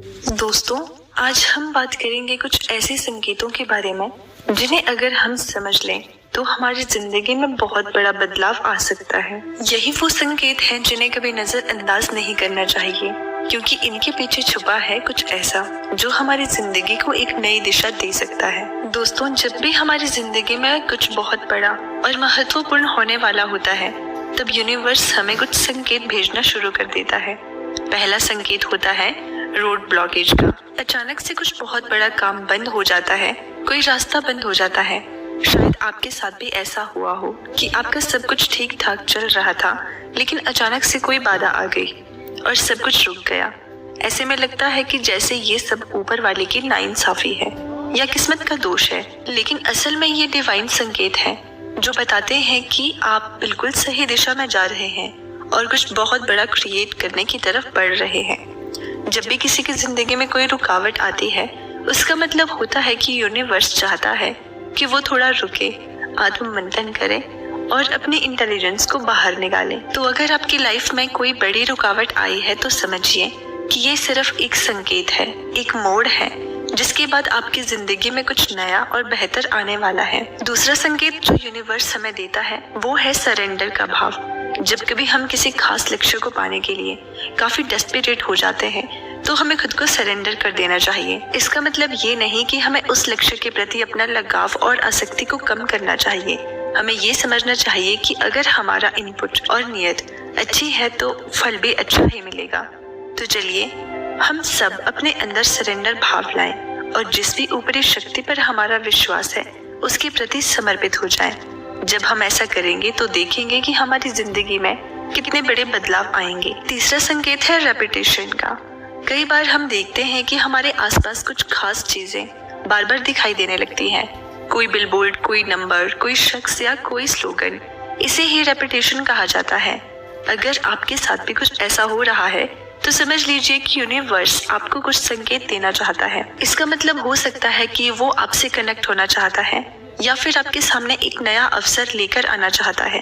दोस्तों, आज हम बात करेंगे कुछ ऐसे संकेतों के बारे में जिन्हें अगर हम समझ लें तो हमारी जिंदगी में बहुत बड़ा बदलाव आ सकता है। यही वो संकेत हैं जिन्हें कभी नजरअंदाज नहीं करना चाहिए, क्योंकि इनके पीछे छुपा है कुछ ऐसा जो हमारी जिंदगी को एक नई दिशा दे सकता है। दोस्तों, जब भी हमारी जिंदगी में कुछ बहुत बड़ा और महत्वपूर्ण होने वाला होता है, तब यूनिवर्स हमें कुछ संकेत भेजना शुरू कर देता है। पहला संकेत होता है रोड ब्लॉकेज का। अचानक से कुछ बहुत बड़ा काम बंद हो जाता है, कोई रास्ता बंद हो जाता है। शायद आपके साथ भी ऐसा हुआ हो कि आपका सब कुछ ठीक ठाक चल रहा था, लेकिन अचानक से कोई बाधा आ गई और सब कुछ रुक गया। ऐसे में लगता है कि जैसे ये सब ऊपर वाले की नाइंसाफी है या किस्मत का दोष है, लेकिन असल में ये डिवाइन संकेत है जो बताते हैं कि आप बिल्कुल सही दिशा में जा रहे हैं और कुछ बहुत बड़ा क्रिएट करने की तरफ बढ़ रहे हैं। जब भी किसी की जिंदगी में कोई रुकावट आती है, उसका मतलब होता है कि यूनिवर्स चाहता है कि वो थोड़ा रुके, आत्ममंथन करे और अपनी इंटेलिजेंस को बाहर निकाले। तो अगर आपकी लाइफ में कोई बड़ी रुकावट आई है तो समझिए कि ये सिर्फ एक संकेत है, एक मोड़ है, जिसके बाद आपकी जिंदगी में कुछ नया और बेहतर आने वाला है। दूसरा संकेत जो यूनिवर्स हमें देता है वो है सरेंडर का भाव। जब कभी हम किसी खास लक्ष्य को पाने के लिए काफी डेस्परेट हो जाते हैं, तो हमें खुद को सरेंडर कर देना चाहिए। इसका मतलब ये नहीं कि हमें उस लक्ष्य के प्रति अपना लगाव और आसक्ति को कम करना चाहिए। हमें ये समझना चाहिए कि अगर हमारा इनपुट और नियत अच्छी है तो फल भी अच्छा ही मिलेगा। तो चलिए हम सब अपने अंदर सरेंडर भाव लाएं और जिस भी ऊपरी शक्ति पर हमारा विश्वास है उसके प्रति समर्पित हो जाएं। जब हम ऐसा करेंगे तो देखेंगे कि हमारी जिंदगी में कितने बड़े बदलाव आएंगे। तीसरा संकेत है रेपिटेशन का। कई बार हम देखते हैं कि हमारे आसपास कुछ खास चीजें बार बार दिखाई देने लगती हैं। कोई बिलबोर्ड, कोई नंबर, कोई शख्स या कोई स्लोगन। इसे ही रेपिटेशन कहा जाता है। अगर आपके साथ भी कुछ ऐसा हो रहा है तो समझ लीजिए कि यूनिवर्स आपको कुछ संकेत देना चाहता है। इसका मतलब हो सकता है कि वो आपसे कनेक्ट होना चाहता है या फिर आपके सामने एक नया अवसर लेकर आना चाहता है।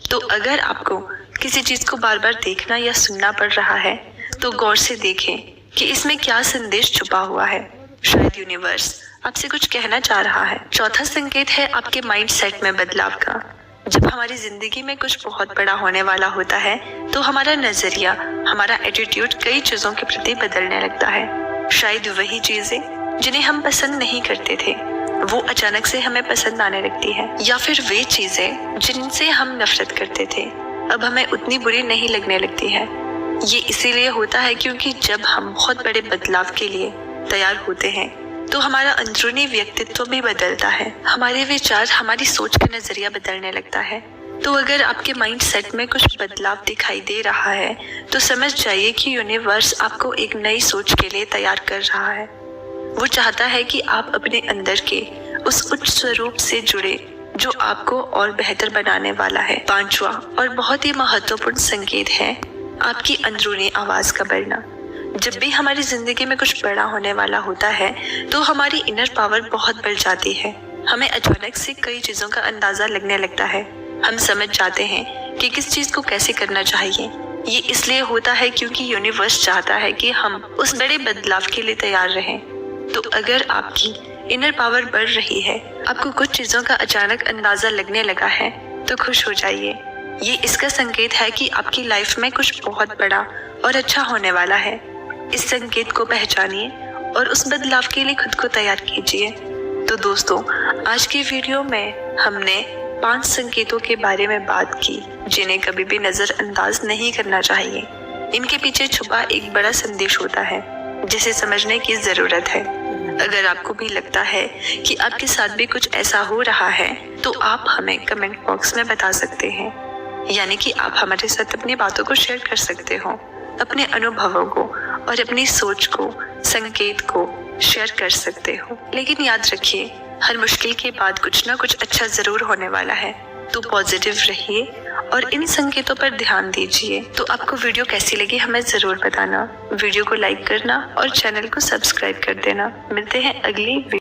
तो अगर आपको किसी चीज को बार बार देखना या सुनना पड़ रहा है तो गौर से देखें कि इसमें क्या संदेश छुपा हुआ है। शायद यूनिवर्स आपसे कुछ कहना चाह रहा है। चौथा संकेत है आपके माइंड सेट में बदलाव का। जब हमारी जिंदगी में कुछ बहुत बड़ा होने वाला होता है तो हमारा नजरिया, हमारा एटीट्यूड कई चीजों के प्रति बदलने लगता है। शायद वही चीजें जिन्हें हम पसंद नहीं करते थे वो अचानक से हमें पसंद आने लगती है, या फिर वे चीजें जिनसे हम नफरत करते थे अब हमें उतनी बुरी नहीं लगने लगती है। ये इसीलिए होता है क्योंकि जब हम बहुत बड़े बदलाव के लिए तैयार होते हैं तो हमारा अंदरूनी व्यक्तित्व भी बदलता है। हमारे विचार, हमारी सोच का नजरिया बदलने लगता है। तो अगर आपके माइंड सेट में कुछ बदलाव दिखाई दे रहा है तो समझ जाइए कि यूनिवर्स आपको एक नई सोच के लिए तैयार कर रहा है। वो चाहता है कि आप अपने अंदर के उस उच्च स्वरूप से जुड़े जो आपको और बेहतर बनाने वाला है। पांचवा और बहुत ही महत्वपूर्ण संकेत है आपकी अंदरूनी आवाज का बढ़ना। जब भी हमारी जिंदगी में कुछ बड़ा होने वाला होता है तो हमारी इनर पावर बहुत बढ़ जाती है। हमें अचानक से कई चीजों का अंदाजा लगने लगता है। हम समझ जाते हैं कि किस चीज को कैसे करना चाहिए। ये इसलिए होता है क्योंकि यूनिवर्स चाहता है कि हम उस बड़े बदलाव के लिए तैयार रहें। तो अगर आपकी इनर पावर बढ़ रही है, आपको कुछ चीजों का अचानक अंदाजा लगने लगा है, तो खुश हो जाइए। ये इसका संकेत है कि आपकी लाइफ में कुछ बहुत बड़ा और अच्छा होने वाला है। इस संकेत को पहचानिए और उस बदलाव के लिए खुद को तैयार कीजिए। तो दोस्तों, आज की वीडियो में हमने 5 संकेतों के बारे में बात की जिन्हें कभी भी नजरअंदाज नहीं करना चाहिए। इनके पीछे छुपा एक बड़ा संदेश होता है जिसे समझने की जरूरत है। अगर आपको भी लगता है कि आपके साथ भी कुछ ऐसा हो रहा है तो आप हमें कमेंट बॉक्स में बता सकते हैं, यानी कि आप हमारे साथ अपनी बातों को शेयर कर सकते हो, अपने अनुभवों को और अपनी सोच को, संकेत को शेयर कर सकते हो। लेकिन याद रखिए, हर मुश्किल के बाद कुछ ना कुछ अच्छा जरूर होने वाला है। तो पॉजिटिव रहिए और इन संकेतों पर ध्यान दीजिए। तो आपको वीडियो कैसी लगी हमें जरूर बताना। वीडियो को लाइक करना और चैनल को सब्सक्राइब कर देना। मिलते हैं अगली वीडियो।